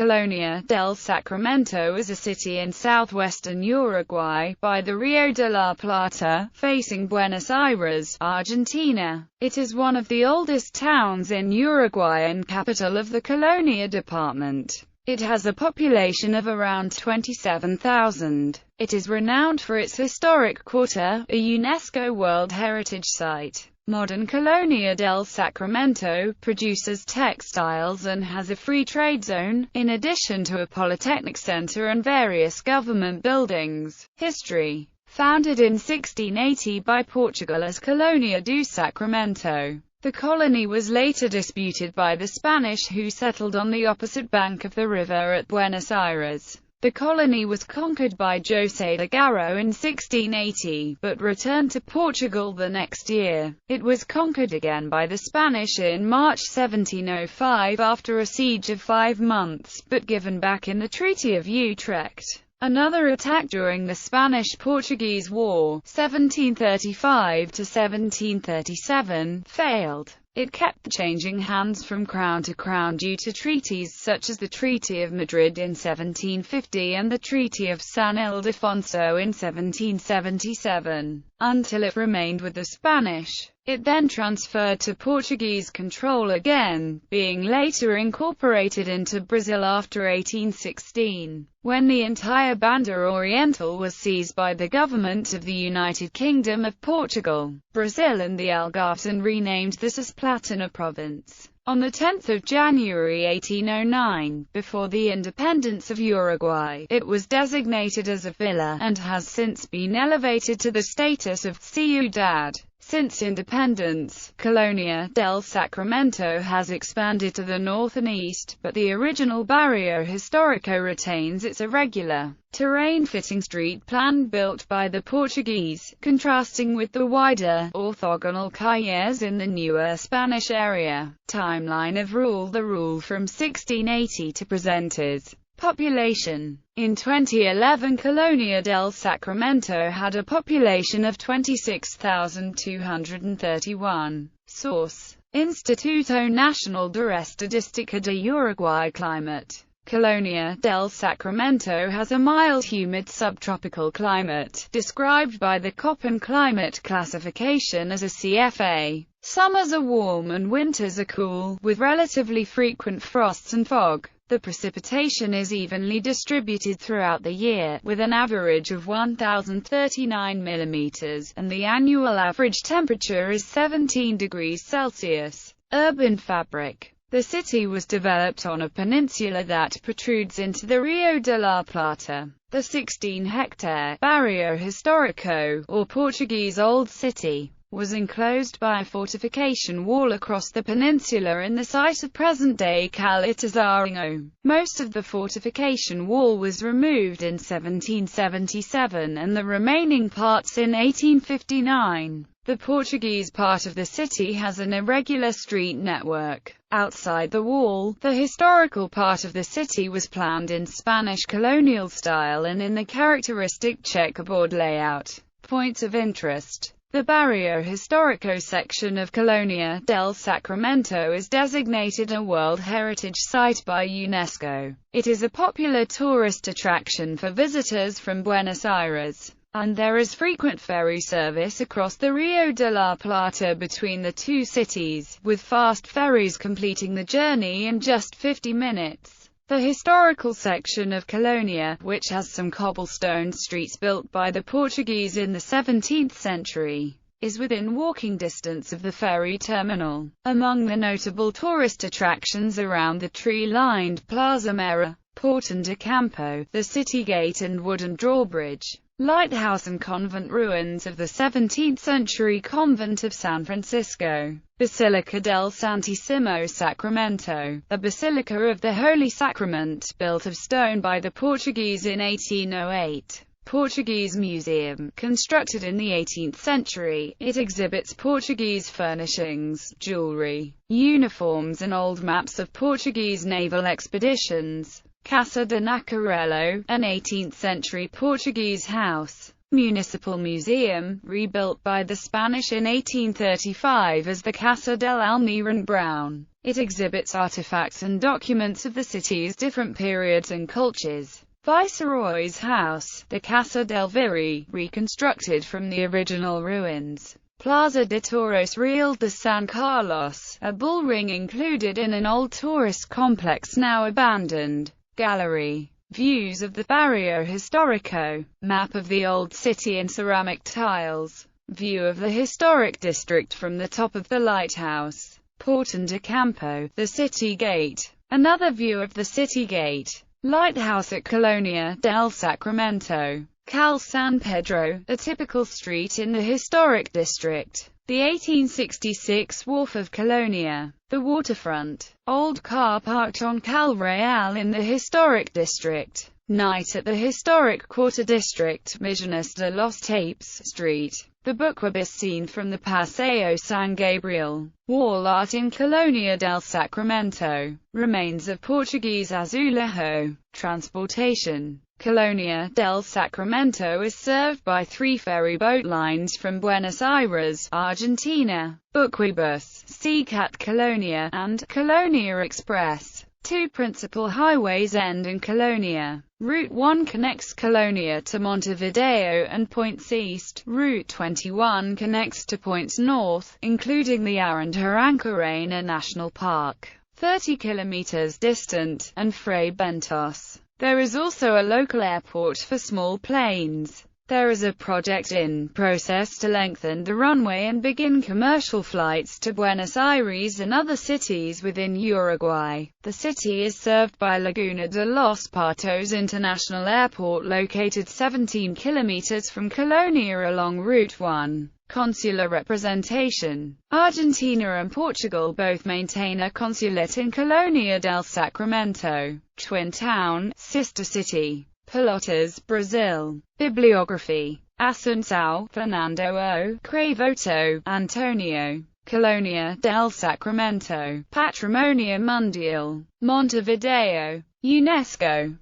Colonia del Sacramento is a city in southwestern Uruguay, by the Rio de la Plata, facing Buenos Aires, Argentina. It is one of the oldest towns in Uruguay and capital of the Colonia Department. It has a population of around 27,000. It is renowned for its historic quarter, a UNESCO World Heritage Site. Modern Colonia del Sacramento produces textiles and has a free trade zone, in addition to a polytechnic center and various government buildings. History: founded in 1680 by Portugal as Colonia do Sacramento. The colony was later disputed by the Spanish, who settled on the opposite bank of the river at Buenos Aires. The colony was conquered by José de Garro in 1680, but returned to Portugal the next year. It was conquered again by the Spanish in March 1705 after a siege of 5 months, but given back in the Treaty of Utrecht. Another attack during the Spanish-Portuguese War, 1735–1737, failed. It kept changing hands from crown to crown due to treaties such as the Treaty of Madrid in 1750 and the Treaty of San Ildefonso in 1777, until it remained with the Spanish. It then transferred to Portuguese control again, being later incorporated into Brazil after 1816, when the entire Banda Oriental was seized by the government of the United Kingdom of Portugal, Brazil and the Algarves, and renamed this as Plata province. On 10 January 1809, before the independence of Uruguay, it was designated as a villa, and has since been elevated to the status of ciudad. Since independence, Colonia del Sacramento has expanded to the north and east, but the original Barrio Histórico retains its irregular, terrain-fitting street plan built by the Portuguese, contrasting with the wider, orthogonal calles in the newer Spanish area. Timeline of rule: the rule from 1680 to present is. Population: in 2011, Colonia del Sacramento had a population of 26,231. Source: Instituto Nacional de Estadística de Uruguay. Climate: Colonia del Sacramento has a mild humid subtropical climate, described by the Köppen climate classification as a CFA. Summers are warm and winters are cool, with relatively frequent frosts and fog. The precipitation is evenly distributed throughout the year, with an average of 1,039 mm, and the annual average temperature is 17 degrees Celsius. Urban fabric: the city was developed on a peninsula that protrudes into the Rio de la Plata. The 16-hectare Barrio Histórico, or Portuguese Old City, was enclosed by a fortification wall across the peninsula in the site of present-day Caletasarinho. Most of the fortification wall was removed in 1777 and the remaining parts in 1859. The Portuguese part of the city has an irregular street network. Outside the wall, the historical part of the city was planned in Spanish colonial style and in the characteristic checkerboard layout. Points of interest: the Barrio Histórico section of Colonia del Sacramento is designated a World Heritage Site by UNESCO. It is a popular tourist attraction for visitors from Buenos Aires, and there is frequent ferry service across the Rio de la Plata between the two cities, with fast ferries completing the journey in just 50 minutes. The historical section of Colonia, which has some cobblestone streets built by the Portuguese in the 17th century, is within walking distance of the ferry terminal. Among the notable tourist attractions around the tree-lined Plaza Mera, Portón de Campo, the city gate and wooden drawbridge, lighthouse and convent ruins of the 17th-century convent of San Francisco, Basilica del Santissimo Sacramento, a basilica of the Holy Sacrament, built of stone by the Portuguese in 1808. Portuguese Museum, constructed in the 18th century, it exhibits Portuguese furnishings, jewelry, uniforms and old maps of Portuguese naval expeditions. Casa de Nacarello, an 18th-century Portuguese house. Municipal Museum, rebuilt by the Spanish in 1835 as the Casa del Almirante Brown. It exhibits artifacts and documents of the city's different periods and cultures. Viceroy's House, the Casa del Virrey, reconstructed from the original ruins. Plaza de Toros Real de San Carlos, a bull ring included in an old tourist complex now abandoned. Gallery. Views of the Barrio Histórico. Map of the old city in ceramic tiles. View of the historic district from the top of the lighthouse. Portón de Campo, the city gate. Another view of the city gate. Lighthouse at Colonia del Sacramento. Cal San Pedro, a typical street in the historic district. The 1866 Wharf of Colonia. The waterfront. Old car parked on Cal Real in the historic district. Night at the historic Quarter District, Misiones de los Tapes Street. The Buquebus scene from the Paseo San Gabriel. Wall art in Colonia del Sacramento. Remains of Portuguese azulejo. Transportation. Colonia del Sacramento is served by 3 ferry boat lines from Buenos Aires, Argentina. Buquebus, Seacat Colonia, and Colonia Express. 2 principal highways end in Colonia. Route 1 connects Colonia to Montevideo and points east. Route 21 connects to points north, including the Aranha National Park, 30 kilometers distant, and Fray Bentos. There is also a local airport for small planes. There is a project in process to lengthen the runway and begin commercial flights to Buenos Aires and other cities within Uruguay. The city is served by Laguna de los Patos International Airport, located 17 kilometers from Colonia along Route 1. Consular representation. Argentina and Portugal both maintain a consulate in Colonia del Sacramento. Twin town, sister city. Pelotas, Brazil. Bibliography. Assunção, Fernando O. Cravoto, Antonio. Colonia del Sacramento. Patrimonio Mundial. Montevideo. UNESCO.